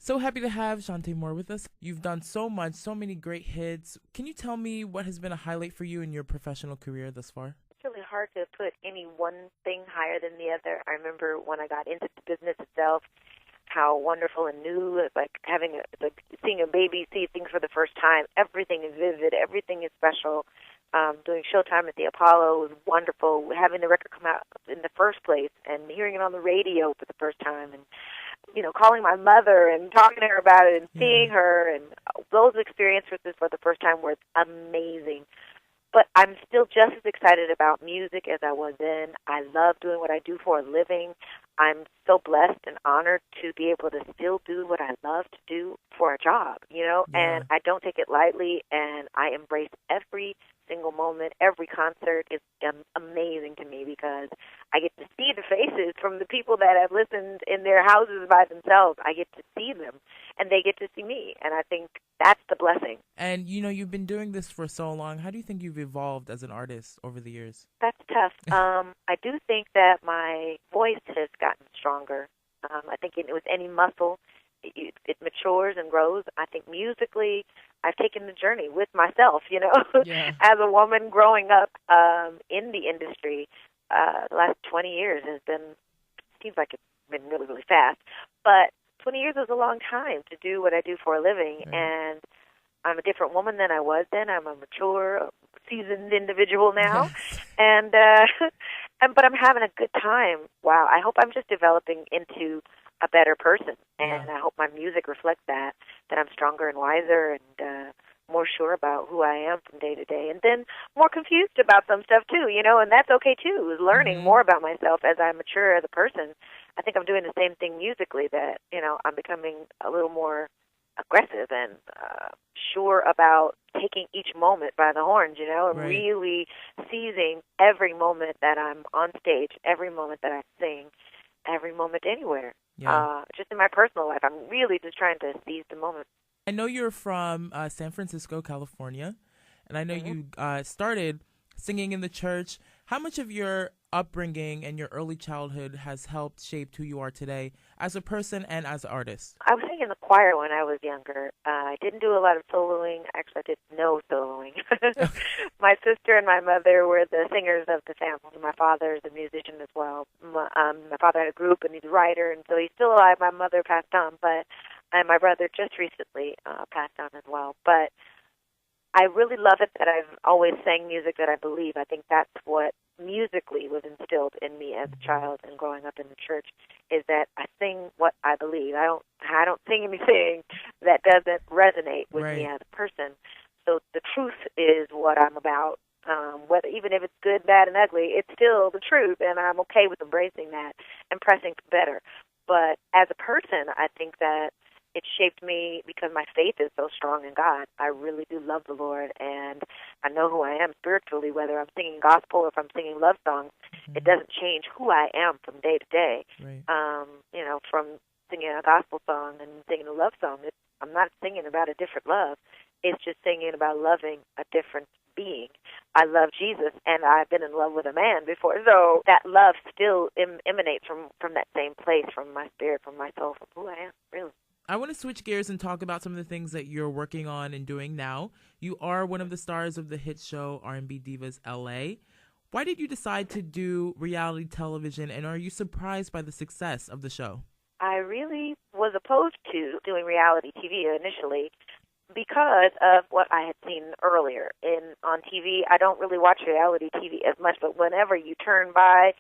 So happy to have Chanté Moore with us. You've done so much, so many great hits. Can you tell me what has been a highlight for you in your professional career thus far? It's really hard to put any one thing higher than the other. I remember when I got into the business itself, how wonderful and new, it's like seeing a baby see things for the first time. Everything is vivid. Everything is special. Doing Showtime at the Apollo was wonderful. Having the record come out in the first place and hearing it on the radio for the first time, and calling my mother and talking to her about it and seeing her, and those experiences for the first time were amazing. But I'm still just as excited about music as I was then. I love doing what I do for a living. I'm so blessed and honored to be able to still do what I love to do for a job, and I don't take it lightly, and I embrace every single moment. Every concert is amazing to me because I get to see the faces from the people that have listened in their houses by themselves. I get to see them, and they get to see me, and I think that's the blessing. And, you've been doing this for so long. How do you think you've evolved as an artist over the years? That's tough. I do think that my voice has gotten stronger. I think with any muscle, it matures and grows. I think musically, I've taken the journey with myself, as a woman growing up in the industry. The last 20 years seems like it's been really, really fast, but 20 years is a long time to do what I do for a living, and I'm a different woman than I was then. I'm a mature, seasoned individual now, but I'm having a good time. Wow, I hope I'm just developing into a better person, and I hope my music reflects that I'm stronger and wiser and more sure about who I am from day to day, and then more confused about some stuff too, and that's okay too, is learning more about myself as I mature as a person. I think I'm doing the same thing musically, that, I'm becoming a little more aggressive and sure about taking each moment by the horns, and really seizing every moment that I'm on stage, every moment that I sing, every moment anywhere. Just in my personal life, I'm really just trying to seize the moment. I know you're from San Francisco, California, and I know you started singing in the church. How much of your upbringing and your early childhood has helped shape who you are today as a person and as an artist? I was singing in the choir when I was younger. I didn't do a lot of soloing. Actually, I did no soloing. My sister and my mother were the singers of the family. My father is a musician as well. My father had a group, and he's a writer, and so he's still alive. My mother passed on, and my brother just recently passed on as well. But I really love it that I've always sang music that I believe. I think that's what musically was instilled in me as a child and growing up in the church, is that I sing what I believe. I don't sing anything that doesn't resonate with me as a person. So the truth is what I'm about. Even if it's good, bad, and ugly, it's still the truth, and I'm okay with embracing that and pressing for better. But as a person, I think that it shaped me because my faith is so strong in God. I really do love the Lord, and I know who I am spiritually, whether I'm singing gospel or if I'm singing love songs. It doesn't change who I am from day to day. From singing a gospel song and singing a love song, I'm not singing about a different love. It's just singing about loving a different being. I love Jesus, and I've been in love with a man before, so that love still emanates from that same place, from my spirit, from my soul, from who I am, really. I want to switch gears and talk about some of the things that you're working on and doing now. You are one of the stars of the hit show R&B Divas LA. Why did you decide to do reality television, and are you surprised by the success of the show? I really was opposed to doing reality TV initially because of what I had seen earlier on TV. I don't really watch reality TV as much, but whenever you turn by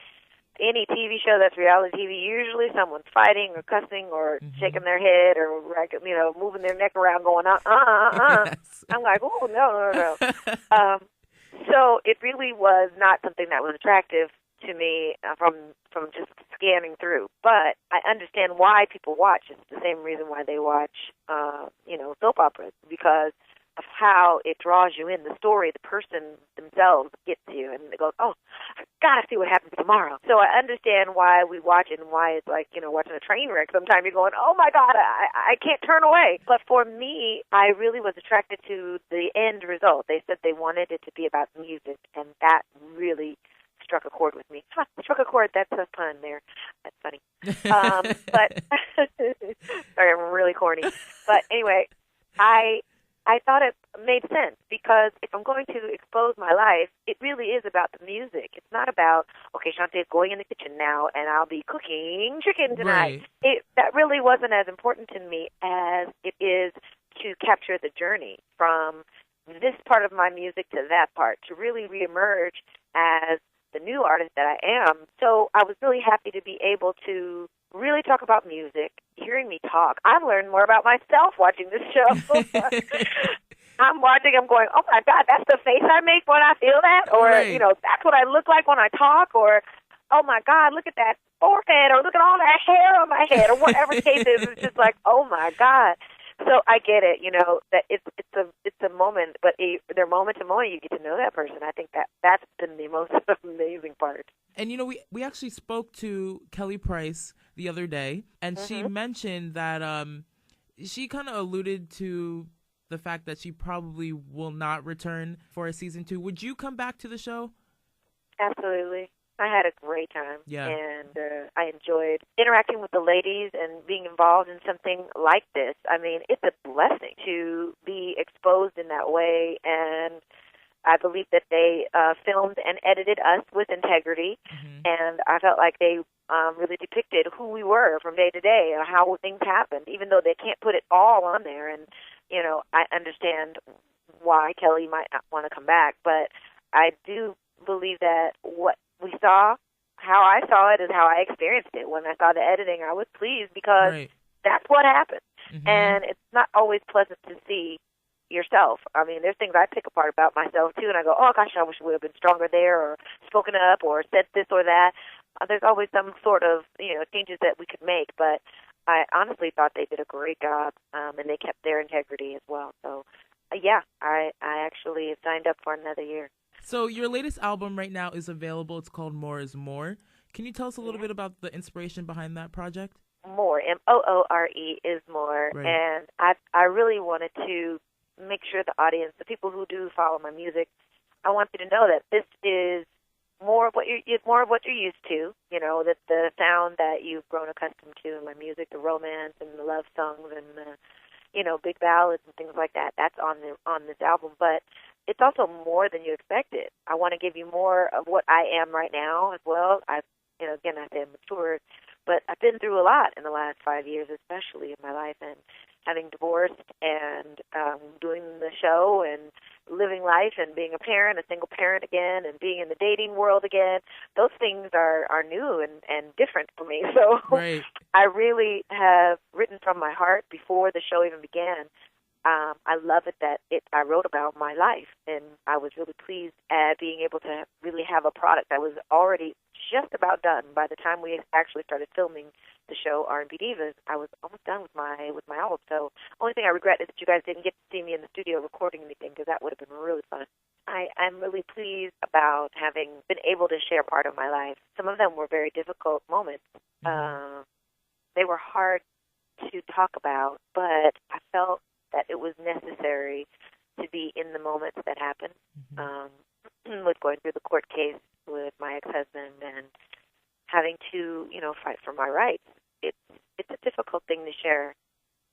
any TV show that's reality TV, usually someone's fighting or cussing or shaking their head or moving their neck around, going Yes. I'm like, oh no. So it really was not something that was attractive to me from just scanning through. But I understand why people watch. It's the same reason why they watch soap operas, because of how it draws you in. The story, the person themselves gets you, and they go, oh, I gotta see what happens tomorrow. So I understand why we watch it and why it's like, watching a train wreck. Sometimes you're going, oh my God, I can't turn away. But for me, I really was attracted to the end result. They said they wanted it to be about music, and that really struck a chord with me. Struck a chord, that's a pun there. That's funny. But, sorry, I'm really corny. But anyway, I thought it made sense because if I'm going to expose my life, it really is about the music. It's not about, okay, Chante is going in the kitchen now and I'll be cooking chicken tonight. Right. That really wasn't as important to me as it is to capture the journey from this part of my music to that part, to really reemerge as the new artist that I am. So I was really happy to be able to really talk about music, hearing me talk. I've learned more about myself watching this show. I'm watching, I'm going, oh my God, that's the face I make when I feel that, or, right. That's what I look like when I talk, or, oh my God, look at that forehead, or look at all that hair on my head, or whatever the case is. It's just like, oh my God. So I get it, that it's a moment, but they're moment to moment you get to know that person. I think that's been the most amazing part. And we actually spoke to Kelly Price the other day, and she mentioned that she kind of alluded to the fact that she probably will not return for a season 2. Would you come back to the show? Absolutely. I had a great time, yeah. And I enjoyed interacting with the ladies and being involved in something like this. I mean, it's a blessing to be exposed in that way, and I believe that they filmed and edited us with integrity, and I felt like they really depicted who we were from day to day, or how things happened, even though they can't put it all on there. And, I understand why Kelly might not want to come back, but I do believe that what we saw, how I saw it is how I experienced it. When I saw the editing, I was pleased because that's what happened. And it's not always pleasant to see yourself. I mean, there's things I pick apart about myself, too, and I go, oh, gosh, I wish I would have been stronger there, or spoken up, or said this or that. There's always some sort of, changes that we could make, but I honestly thought they did a great job, and they kept their integrity as well. So, I actually have signed up for another year. So your latest album right now is available. It's called More is More. Can you tell us a little bit about the inspiration behind that project? More, Moore is more. Right. And I really wanted to make sure the audience, the people who do follow my music, I want you to know that this is more of what you're used to, that the sound that you've grown accustomed to in my music, the romance and the love songs and the, big ballads and things like that. That's on this album, but it's also more than you expected. I want to give you more of what I am right now as well. I say I'm matured, but I've been through a lot in the last 5 years, especially in my life, and having divorced and doing the show and living life and being a parent, a single parent again, and being in the dating world again. Those things are new and different for me. So I really have written from my heart before the show even began. I love it that I wrote about my life, and I was really pleased at being able to really have a product that was already just about done. By the time we actually started filming the show R&B Divas, I was almost done with my album. So only thing I regret is that you guys didn't get to see me in the studio recording anything, because that would have been really fun. I'm really pleased about having been able to share part of my life. Some of them were very difficult moments. They were hard to talk about, but I felt that it was necessary to be in the moments that happened, with going through the court case with my ex-husband and having to, fight for my rights. It's a difficult thing to share.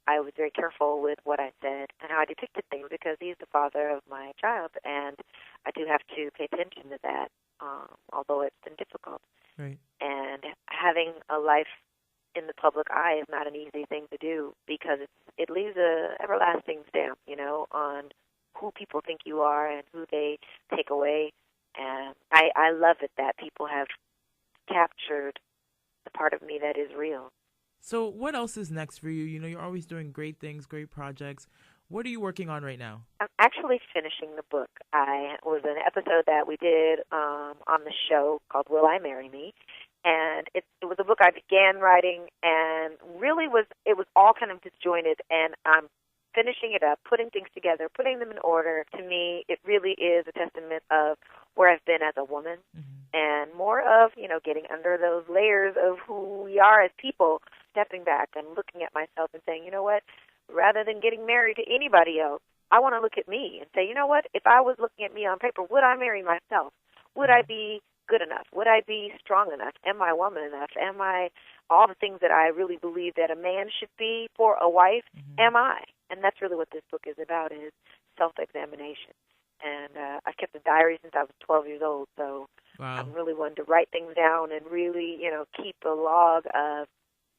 I was very careful with what I said and how I depicted things, because he's the father of my child, and I do have to pay attention to that, although it's been difficult. Right. And having a life in the public eye is not an easy thing to do, because it leaves a everlasting stamp, on who people think you are and who they take away. And I love it that people have captured the part of me that is real. So what else is next for you? You're always doing great things, great projects. What are you working on right now? I'm actually finishing the book. I was an episode that we did on the show called Will I Marry Me? And it was a book I began writing, and really it was all kind of disjointed, and I'm finishing it up, putting things together, putting them in order. To me, it really is a testament of where I've been as a woman, and more of, getting under those layers of who we are as people, stepping back and looking at myself and saying, you know what, rather than getting married to anybody else, I want to look at me and say, you know what, if I was looking at me on paper, would I marry myself? Would I be good enough? Would I be strong enough? Am I woman enough? Am I all the things that I really believe that a man should be for a wife? Am I? And that's really what this book is about, is self-examination. And I kept a diary since I was 12 years old, so I'm really one to write things down and really, keep a log of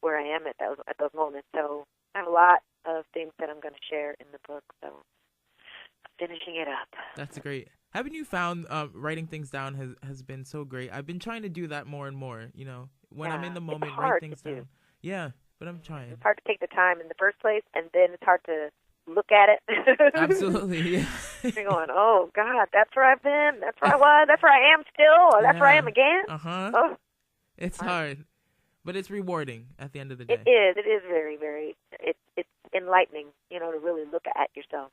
where I am at those moments. So I have a lot of things that I'm going to share in the book, so I'm finishing it up. That's great. Haven't you found writing things down has been so great? I've been trying to do that more and more, when I'm in the moment, write things down. Yeah, but I'm trying. It's hard to take the time in the first place, and then it's hard to look at it. Absolutely, yeah. You're going, oh, God, that's where I've been. That's where I was. That's where I am still. Or that's where I am again. Oh. It's hard, but it's rewarding at the end of the day. It is. It is very, very, it's enlightening, to really look at yourself.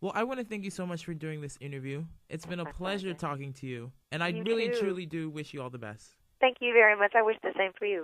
Well, I want to thank you so much for doing this interview. It's been a pleasure talking to you, and I really, truly do wish you all the best. Thank you very much. I wish the same for you.